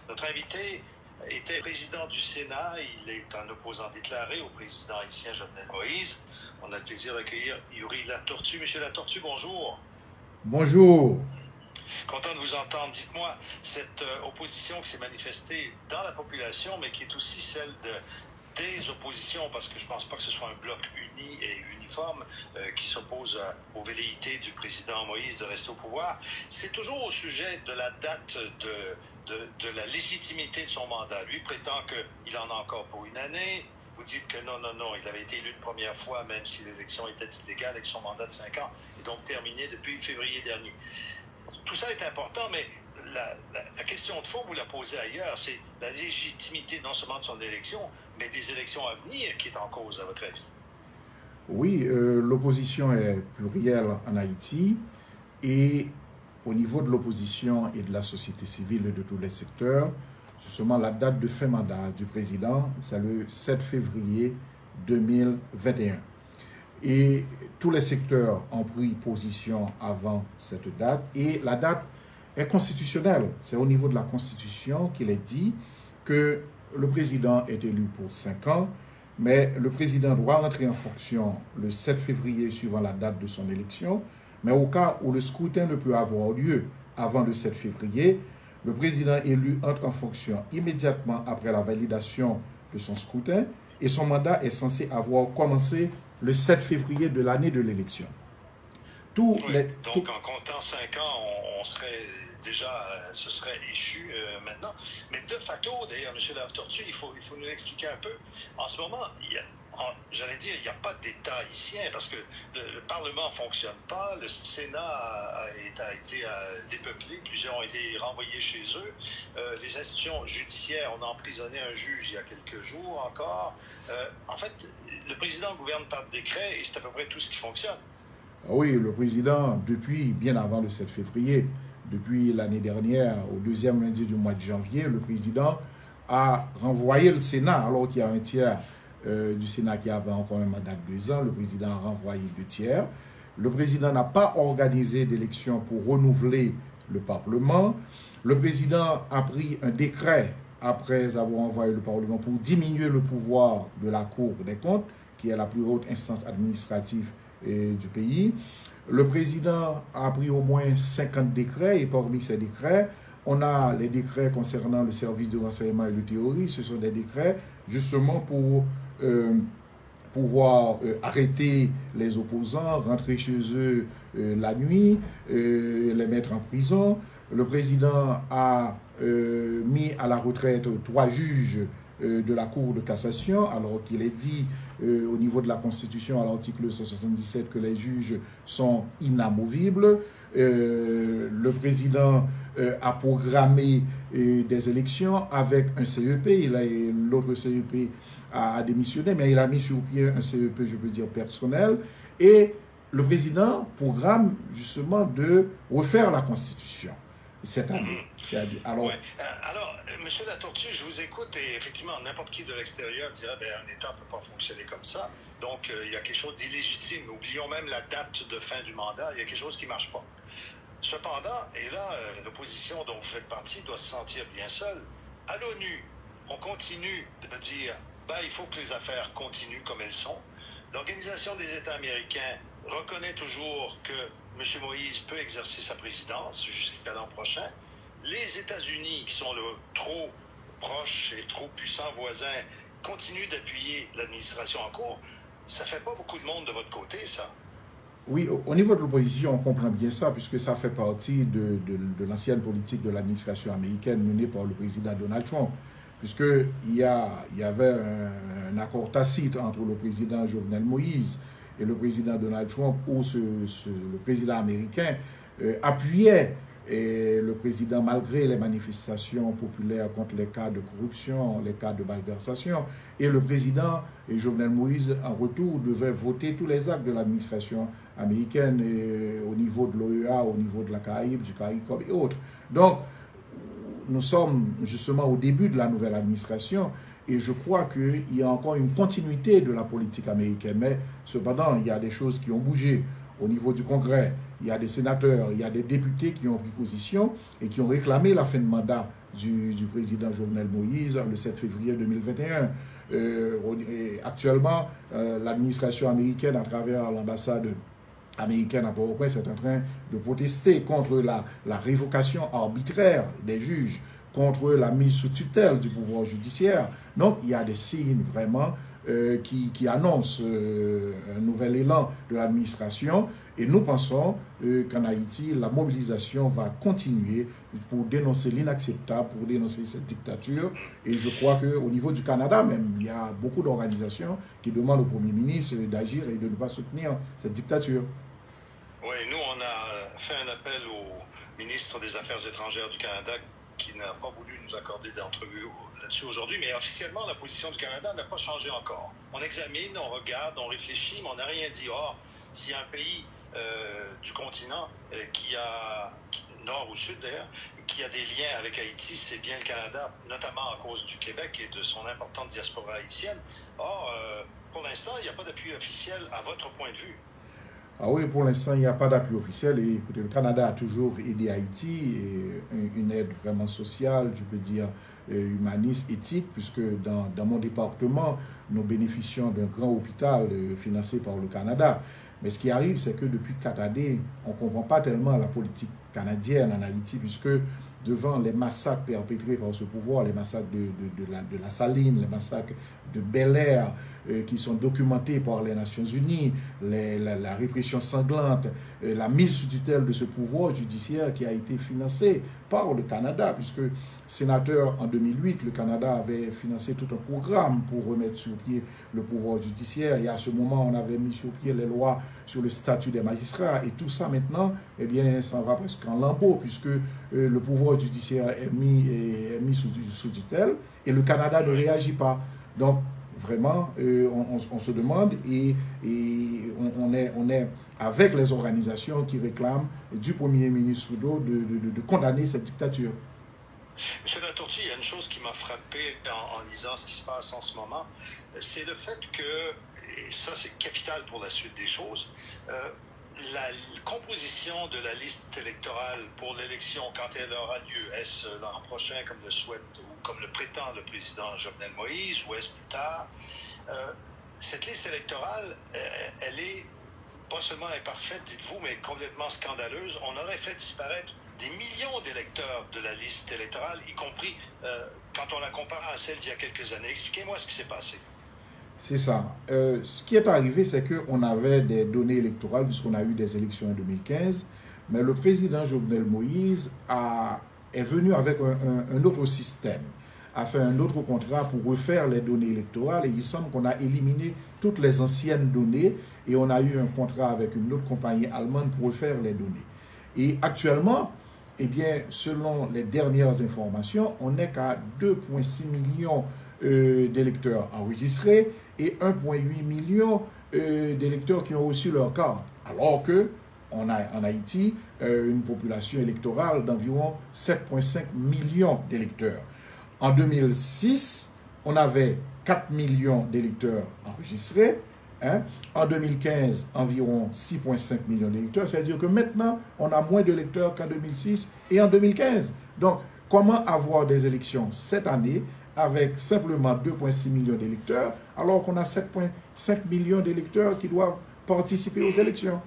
Notre invité était président du Sénat. Il est un opposant déclaré au président haïtien Jovenel Moïse. On a le plaisir d'accueillir Yuri Latortue. Monsieur Latortue, bonjour. Bonjour. Content de vous entendre. Dites-moi, cette opposition qui s'est manifestée dans la population, mais qui est aussi celle des oppositions, parce que je ne pense pas que ce soit un bloc uni et uniforme qui s'oppose aux velléités du président Moïse de rester au pouvoir, c'est toujours au sujet de la date de la légitimité de son mandat. Lui prétend qu'il en a encore pour une année. Vous dites que non, il avait été élu une première fois, même si l'élection était illégale et que son mandat de 5 ans est donc terminé depuis février dernier. Tout ça est important, mais la question de fond, vous la posez ailleurs, c'est la légitimité non seulement de son élection, mais des élections à venir qui est en cause, à votre avis. Oui, l'opposition est plurielle en Haïti et au niveau de l'opposition et de la société civile et de tous les secteurs, justement la date de fin mandat du président, c'est le 7 février 2021. Et tous les secteurs ont pris position avant cette date et la date est constitutionnelle. C'est au niveau de la Constitution qu'il est dit que le président est élu pour 5 ans, mais le président doit entrer en fonction le 7 février suivant la date de son élection. Mais au cas où le scrutin ne peut avoir lieu avant le 7 février, le président élu entre en fonction immédiatement après la validation de son scrutin et son mandat est censé avoir commencé le 7 février de l'année de l'élection. Donc, en comptant 5 ans, on serait déjà, ce serait échu maintenant. Mais de facto, d'ailleurs, M. Latortue, il faut nous expliquer un peu. En ce moment, il n'y a pas d'État haïtien parce que le Parlement ne fonctionne pas, le Sénat a été dépeuplé, plusieurs ont été renvoyés chez eux. Les institutions judiciaires, on a emprisonné un juge il y a quelques jours encore. En fait, le président gouverne par décret et c'est à peu près tout ce qui fonctionne. Oui, le président, depuis bien avant le 7 février, depuis l'année dernière, au deuxième lundi du mois de janvier, le président a renvoyé le Sénat, alors qu'il y a un tiers du Sénat qui avait encore un mandat de 2 ans. Le président a renvoyé 2 tiers. Le président n'a pas organisé d'élection pour renouveler le Parlement. Le président a pris un décret après avoir envoyé le Parlement pour diminuer le pouvoir de la Cour des comptes, qui est la plus haute instance administrative du pays. Le président a pris au moins 50 décrets et parmi ces décrets, on a les décrets concernant le service de renseignement et de théorie. Ce sont des décrets justement pour pouvoir arrêter les opposants, rentrer chez eux la nuit, les mettre en prison. Le président a mis à la retraite 3 juges de la Cour de cassation, alors qu'il est dit au niveau de la Constitution à l'article 177 que les juges sont inamovibles. Le président a programmé des élections avec un CEP. L'autre CEP a démissionné, mais il a mis sur pied un CEP, je peux dire, personnel. Et le président programme justement de refaire la Constitution cette année. Alors, M. Latortue, je vous écoute et effectivement, n'importe qui de l'extérieur dirait un État ne peut pas fonctionner comme ça. Donc, il y a quelque chose d'illégitime. Oublions même la date de fin du mandat. Il y a quelque chose qui ne marche pas. Cependant, et là, l'opposition dont vous faites partie doit se sentir bien seule. À l'ONU, on continue de dire il faut que les affaires continuent comme elles sont. L'Organisation des États américains reconnaît toujours que M. Moïse peut exercer sa présidence jusqu'à l'an prochain. Les États-Unis, qui sont trop proches et trop puissants voisins, continuent d'appuyer l'administration en cours. Ça ne fait pas beaucoup de monde de votre côté, ça? Oui, au niveau de l'opposition, on comprend bien ça, puisque ça fait partie de l'ancienne politique de l'administration américaine menée par le président Donald Trump, puisqu'il y avait un accord tacite entre le président Jovenel Moïse et le président Donald Trump, où le président américain appuyait le président malgré les manifestations populaires contre les cas de corruption, les cas de malversation. Et le président Jovenel Moïse, en retour, devait voter tous les actes de l'administration américaine au niveau de l'OEA, au niveau de la Caraïbe, du CARICOM et autres. Donc, nous sommes justement au début de la nouvelle administration et je crois qu'il y a encore une continuité de la politique américaine. Mais cependant, il y a des choses qui ont bougé au niveau du Congrès. Il y a des sénateurs, il y a des députés qui ont pris position et qui ont réclamé la fin de mandat du président Jovenel Moïse le 7 février 2021. Actuellement, l'administration américaine, à travers l'ambassade américaine à Port-au-Prince, est en train de protester contre la révocation arbitraire des juges, contre la mise sous tutelle du pouvoir judiciaire. Donc, il y a des signes vraiment qui annoncent un nouvel élan de l'administration. Et nous pensons qu'en Haïti, la mobilisation va continuer pour dénoncer l'inacceptable, pour dénoncer cette dictature. Et je crois qu'au niveau du Canada même, il y a beaucoup d'organisations qui demandent au Premier ministre d'agir et de ne pas soutenir cette dictature. Oui, nous, on a fait un appel au ministre des Affaires étrangères du Canada qui n'a pas voulu nous accorder d'entrevue là-dessus aujourd'hui, mais officiellement, la position du Canada n'a pas changé encore. On examine, on regarde, on réfléchit, mais on n'a rien dit. Or, s'il y a un pays du continent qui a, nord ou sud d'ailleurs, qui a des liens avec Haïti, c'est bien le Canada, notamment à cause du Québec et de son importante diaspora haïtienne. Or, pour l'instant, il n'y a pas d'appui officiel à votre point de vue. Ah oui, pour l'instant, il n'y a pas d'appui officiel. Et écoutez, le Canada a toujours aidé Haïti, et une aide vraiment sociale, je peux dire humaniste, éthique, puisque dans mon département, nous bénéficions d'un grand hôpital financé par le Canada. Mais ce qui arrive, c'est que depuis 4 années, on ne comprend pas tellement la politique canadienne en Haïti, puisque devant les massacres perpétrés par ce pouvoir, les massacres de la Saline, les massacres de Bel-Air, qui sont documentés par les Nations Unies, la répression sanglante, la mise sous tutelle de ce pouvoir judiciaire qui a été financé par le Canada, puisque sénateur en 2008, le Canada avait financé tout un programme pour remettre sur pied le pouvoir judiciaire. Et à ce moment, on avait mis sur pied les lois sur le statut des magistrats. Et tout ça maintenant, eh bien, ça va presque en lambeaux, puisque le pouvoir judiciaire est mis sous tutelle et le Canada ne réagit pas. Donc, vraiment, on se demande et on est avec les organisations qui réclament du Premier ministre Trudeau de condamner cette dictature. Monsieur Latortue, il y a une chose qui m'a frappé en lisant ce qui se passe en ce moment, c'est le fait que, et ça c'est capital pour la suite des choses, la composition de la liste électorale pour l'élection, quand elle aura lieu, est-ce l'an prochain comme le souhaite ou comme le prétend le président Jovenel Moïse, ou est-ce plus tard, cette liste électorale, elle est pas seulement imparfaite, dites-vous, mais complètement scandaleuse. On aurait fait disparaître des millions d'électeurs de la liste électorale, y compris quand on la compare à celle d'il y a quelques années. Expliquez-moi ce qui s'est passé. C'est ça. Ce qui est arrivé, c'est qu'on avait des données électorales, puisqu'on a eu des élections en 2015, mais le président Jovenel Moïse est venu avec un autre système, a fait un autre contrat pour refaire les données électorales, et il semble qu'on a éliminé toutes les anciennes données, et on a eu un contrat avec une autre compagnie allemande pour refaire les données. Et actuellement, eh bien, selon les dernières informations, on n'est qu'à 2,6 millions d'électeurs enregistrés et 1,8 million d'électeurs qui ont reçu leur carte. Alors qu'on a en Haïti une population électorale d'environ 7,5 millions d'électeurs. En 2006, on avait 4 millions d'électeurs enregistrés. En 2015, environ 6,5 millions d'électeurs. C'est-à-dire que maintenant, on a moins d'électeurs qu'en 2006 et en 2015. Donc, comment avoir des élections cette année avec simplement 2,6 millions d'électeurs, alors qu'on a 7,5 millions d'électeurs qui doivent participer aux élections?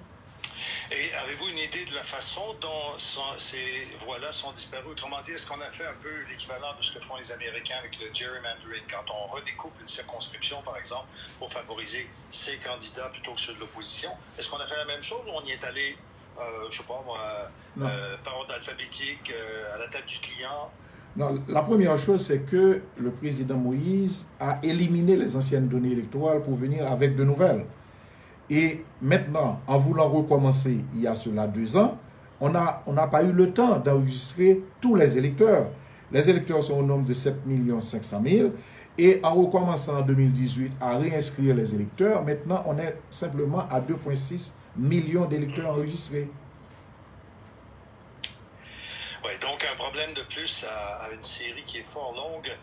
Et avez-vous une idée de la façon dont ces voix-là sont disparues? Autrement dit, est-ce qu'on a fait un peu l'équivalent de ce que font les Américains avec le gerrymandering, quand on redécoupe une circonscription, par exemple, pour favoriser ses candidats plutôt que ceux de l'opposition? Est-ce qu'on a fait la même chose ou on y est allé, je ne sais pas moi, par ordre alphabétique, à la tête du client? Non, la première chose, c'est que le président Moïse a éliminé les anciennes données électorales pour venir avec de nouvelles. Et maintenant, en voulant recommencer il y a cela 2 ans, on n'a pas eu le temps d'enregistrer tous les électeurs. Les électeurs sont au nombre de 7 500 000. Et en recommençant en 2018 à réinscrire les électeurs, maintenant on est simplement à 2,6 millions d'électeurs enregistrés. Oui, donc un problème problème de plus à une série qui est fort longue.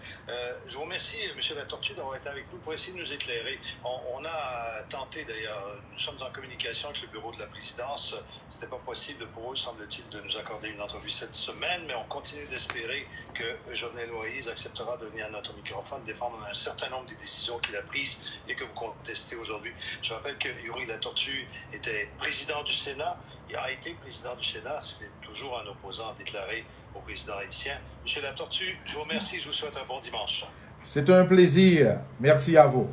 Je vous remercie, M. Latortue, d'avoir été avec nous pour essayer de nous éclairer. On a tenté, d'ailleurs, nous sommes en communication avec le bureau de la présidence. Ce n'était pas possible pour eux, semble-t-il, de nous accorder une entrevue cette semaine, mais on continue d'espérer que Jovenel Moïse acceptera de venir à notre microphone défendre un certain nombre des décisions qu'il a prises et que vous contestez aujourd'hui. Je rappelle que Yuri Latortue était président du Sénat. Il a été président du Sénat. C'est toujours un opposant déclaré au président haïtien. Monsieur Latortue, je vous remercie. Je vous souhaite un bon dimanche. C'est un plaisir. Merci à vous.